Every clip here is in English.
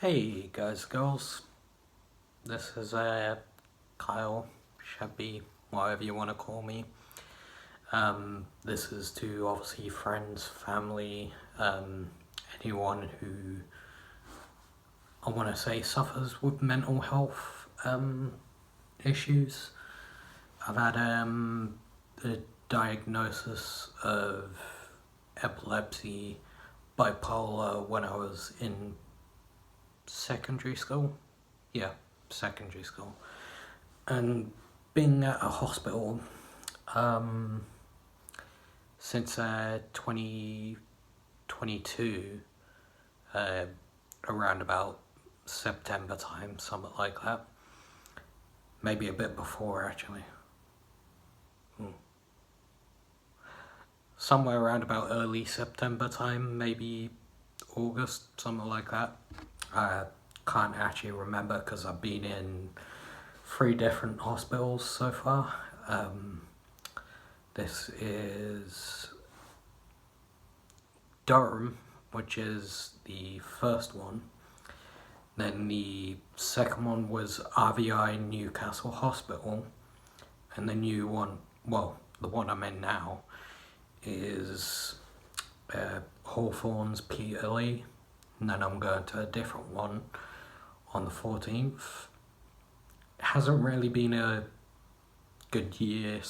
Hey guys, girls, this is Kyle, Shabby, whatever you want to call me. This is to obviously friends, family, anyone who I want to say suffers with mental health issues. I've had a diagnosis of epilepsy, bipolar when I was in secondary school, and being at a hospital since 2022, around about September time, something like that, maybe a bit before actually, somewhere around about early September time, maybe August, something like that. I can't actually remember because I've been in 3 different hospitals so far. This is Durham, which is the first one. Then the second one was RVI Newcastle Hospital, and the new one, well, the one I'm in now, is Hawthorns Peterlee. And then I'm going to a different one on the 14th. It hasn't really been a good year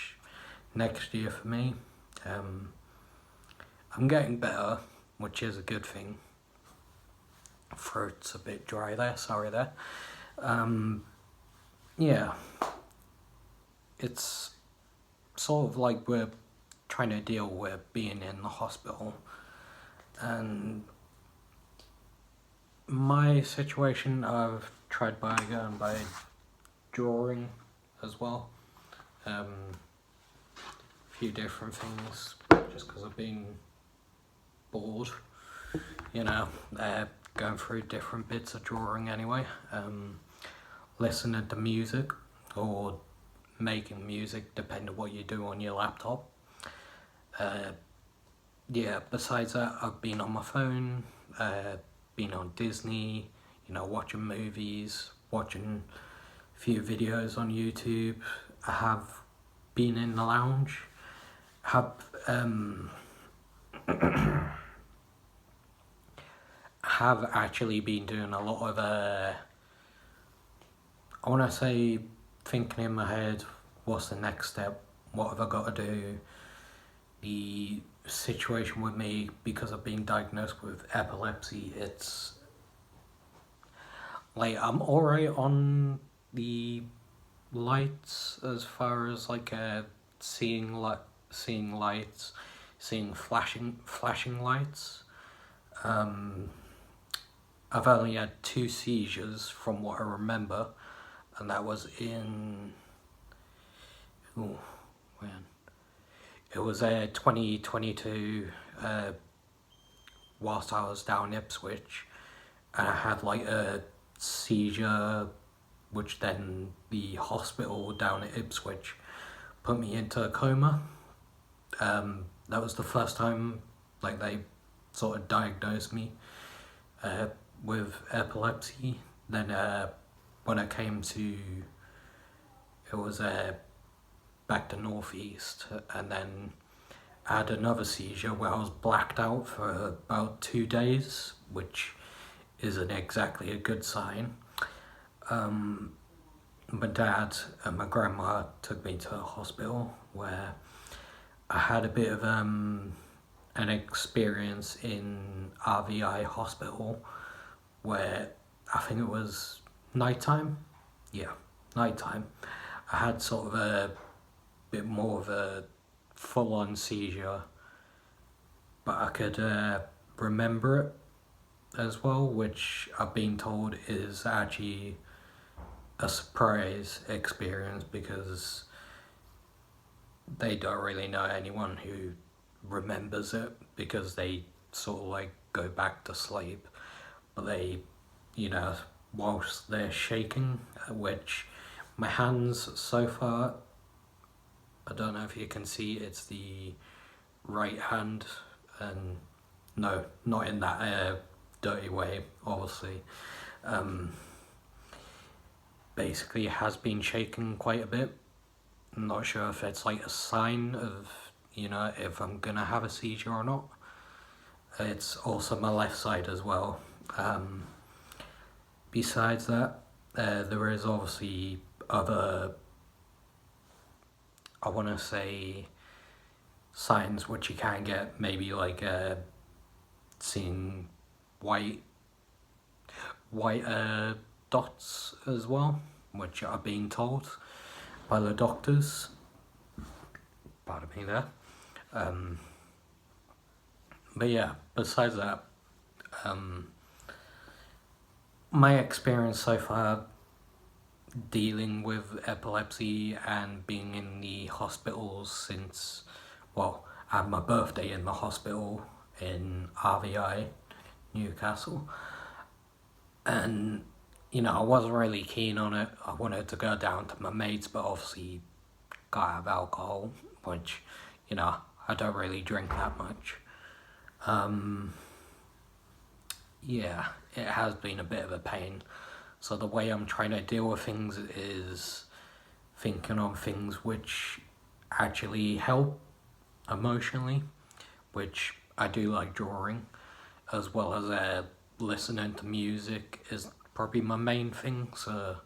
/ next year for me. I'm getting better, which is a good thing. Throat's a bit dry there, sorry there. Yeah, it's sort of like we're trying to deal with being in the hospital, and my situation, I've tried by drawing as well. A few different things, just because I've been bored, going through different bits of drawing anyway. Listening to music or making music, depending on what you do on your laptop. Besides that, I've been on my phone, been on Disney, watching movies, watching a few videos on YouTube. I have been in the lounge, have actually been doing a lot of I want to say thinking in my head, what's the next step, what have I got to do. The situation with me, because I've been diagnosed with epilepsy, it's like I'm alright on the lights as far as seeing lights, seeing flashing lights. I've only had 2 seizures from what I remember, and that was in it was 2022, whilst I was down Ipswich, and I had a seizure, which then the hospital down at Ipswich put me into a coma. That was the first time they sort of diagnosed me with epilepsy. Then when I came to, it was back to Northeast, and then I had another seizure where I was blacked out for about 2 days, which isn't exactly a good sign. My dad and my grandma took me to a hospital where I had a bit of an experience in RVI hospital where I think it was nighttime. I had sort of a bit more of a full-on seizure, but I could remember it as well, which I've been told is actually a surprise experience, because they don't really know anyone who remembers it, because they sort of go back to sleep, but they, whilst they're shaking, which my hands so far, I don't know if you can see, it's the right hand, and no, not in that dirty way, obviously. Basically has been shaking quite a bit. I'm not sure if it's like a sign of, if I'm gonna have a seizure or not. It's also my left side as well. Besides that, there is obviously other, I want to say, signs which you can get, maybe like seeing white dots as well, which are being told by the doctors. Pardon me there. But yeah, besides that, my experience so far dealing with epilepsy and being in the hospitals since, well, I had my birthday in the hospital in RVI, Newcastle, and I wasn't really keen on it. I wanted to go down to my mates, but obviously gotta have alcohol, which I don't really drink that much. Yeah, it has been a bit of a pain. So the way I'm trying to deal with things is thinking on things which actually help emotionally, which I do like drawing, as well as listening to music is probably my main thing. So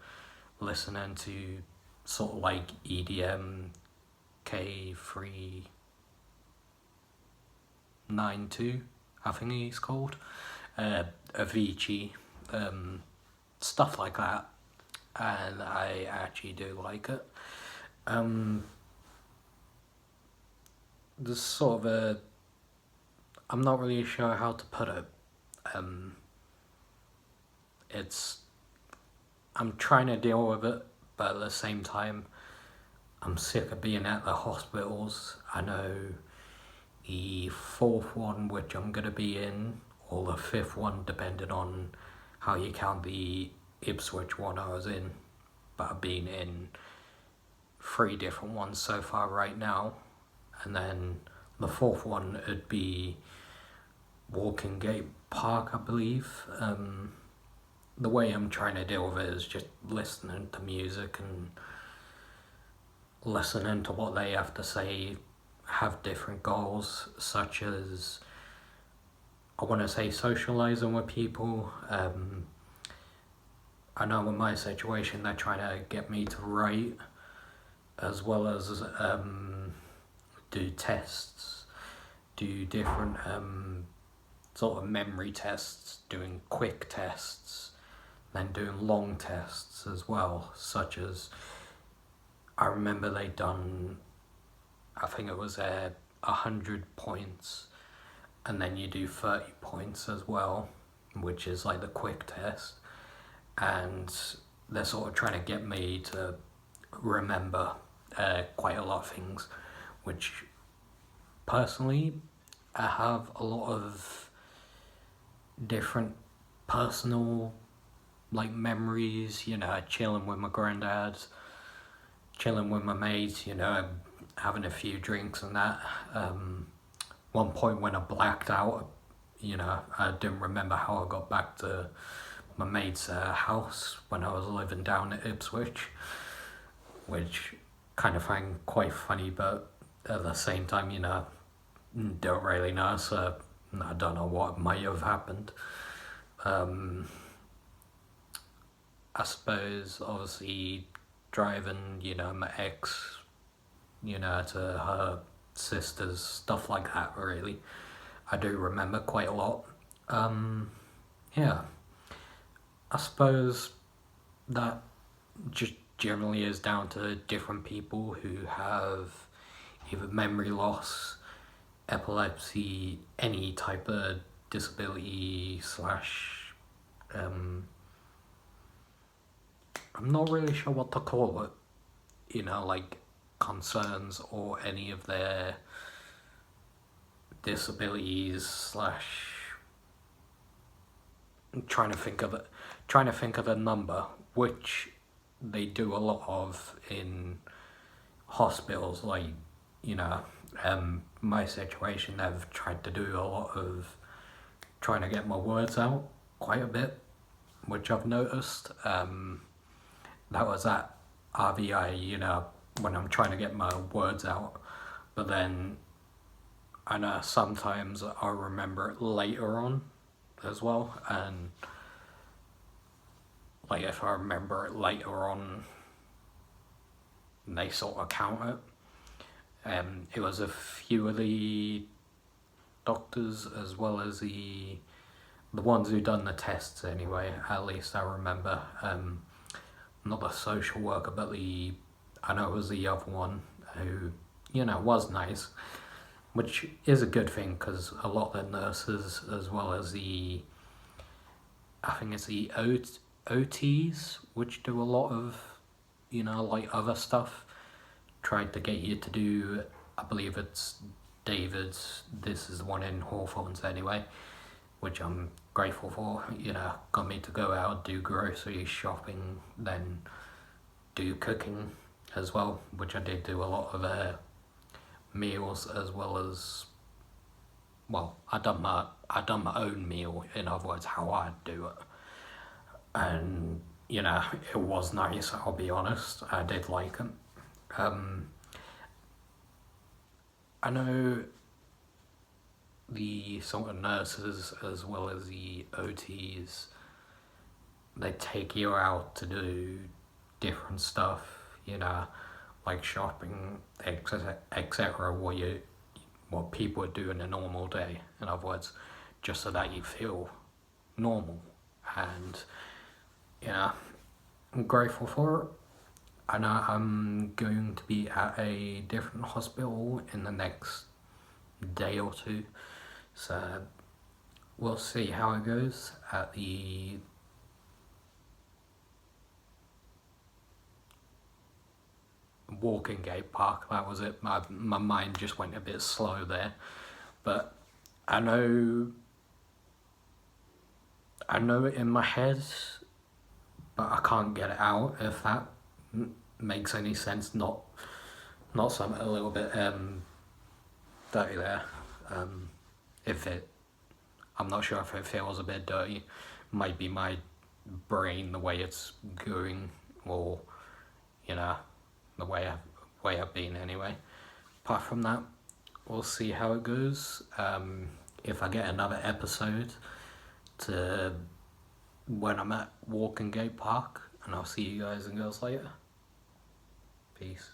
listening to sort of like EDM, K392, I think he's called, Avicii, stuff like that, and I actually do like it. There's sort of I'm not really sure how to put it. I'm trying to deal with it, but at the same time, I'm sick of being at the hospitals. I know the fourth one, which I'm going to be in, or the fifth one, depending on how you count the Ipswich one I was in, but I've been in 3 different ones so far right now, and then the fourth one would be Walking Park, I believe. The way I'm trying to deal with it is just listening to music and listening to what they have to say, have different goals, such as, I want to say, socialising with people. I know in my situation they're trying to get me to write, as well as do tests, do different sort of memory tests, doing quick tests, then doing long tests as well, such as, I remember they'd done, I think it was 100 points, and then you do 30 points as well, which is like the quick test, and they're sort of trying to get me to remember quite a lot of things, which personally I have a lot of different personal memories, chilling with my granddad, chilling with my mates, having a few drinks and that. One point when I blacked out, I didn't remember how I got back to my mate's house when I was living down at Ipswich, which kind of find quite funny, but at the same time, don't really know, so I don't know what might have happened. I suppose, obviously, driving, my ex, to her sisters, stuff like that, really. I do remember quite a lot. Yeah. I suppose that just generally is down to different people who have either memory loss, epilepsy, any type of disability slash I'm not really sure what to call it, like concerns or any of their disabilities slash trying to think of a number, which they do a lot of in hospitals, like, my situation, they've tried to do a lot of trying to get my words out quite a bit, which I've noticed. That was at RVI, you know, when I'm trying to get my words out, but then I know sometimes I remember it later on as well, and like if I remember it later on, they sort of count it. It was a few of the doctors as well as the ones who done the tests anyway, at least I remember. Not the social worker, but I know it was the other one who, you know, was nice, which is a good thing because a lot of the nurses as well as I think it's the OTs, which do a lot of, you know, like other stuff, tried to get you to do, I believe it's David's, this is the one in Hawthorns anyway, which I'm grateful for, you know, got me to go out, do grocery shopping, then do cooking as well, which I did do a lot of meals as well as, well, I done my own meal, in other words, how I do it. And, you know, it was nice, I'll be honest, I did like it. I know the sort of nurses as well as the OTs, they take you out to do different stuff, you know, like shopping, etc. What people would do in a normal day, in other words, just so that you feel normal. And, you know, I'm grateful for it. I know I'm going to be at a different hospital in the next day or two, so we'll see how it goes at the Walking Gate Park. That was it. My mind just went a bit slow there, but I know it in my head, but I can't get it out, if that makes any sense. Not something a little bit dirty there. I'm not sure if it feels a bit dirty. Might be my brain, the way it's going, or, you know, the way I've been anyway. Apart from that, we'll see how it goes. If I get another episode to when I'm at Walking Gate Park, and I'll see you guys and girls later. Peace.